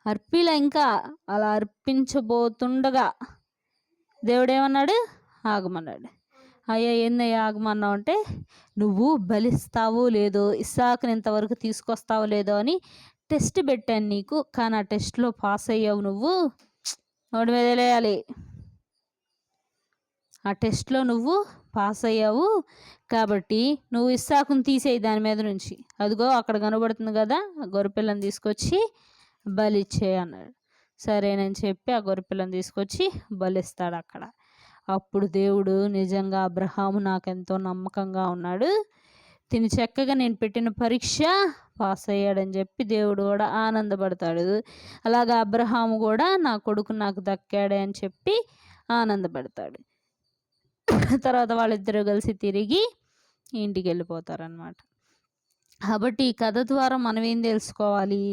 అర్పిలా ఇంకా అలా అర్పించబోతుండగా దేవుడేమన్నాడు? ఆగమన్నాడు. అయ్యా ఏందయ్యా ఆగమన్నావు అంటే, నువ్వు బలిస్తావో లేదో, ఇస్సాకుని ఇంతవరకు తీసుకొస్తావో లేదో అని టెస్ట్ పెట్టాను నీకు, కానీ ఆ టెస్ట్లో పాస్ అయ్యావు నువ్వు. నోటి మీద వేయాలి. ఆ టెస్ట్లో నువ్వు పాస్ అయ్యావు కాబట్టి నువ్వు ఇస్సాకుని తీసేయి దాని మీద నుంచి. అదిగో అక్కడ కనబడుతుంది కదా, ఆ గొర్రెపిల్లని తీసుకొచ్చి బలిచ్చేయి అన్నాడు. సరేనని చెప్పి ఆ గొర్రెపిల్లని తీసుకొచ్చి బలిస్తాడు అక్కడ. అప్పుడు దేవుడు నిజంగా అబ్రహాము నాకెంతో నమ్మకంగా ఉన్నాడు, తిని చక్కగా నేను పెట్టిన పరీక్ష పాస్ అయ్యాడని చెప్పి దేవుడు కూడా ఆనందపడతాడు. అలాగా అబ్రహాము కూడా నా కొడుకు నాకు దక్కాడే అని చెప్పి ఆనందపడతాడు. తర్వాత వాళ్ళిద్దరూ కలిసి తిరిగి ఇంటికి వెళ్ళిపోతారనమాట. కాబట్టి ఈ కథ ద్వారా మనం ఏం తెలుసుకోవాలి?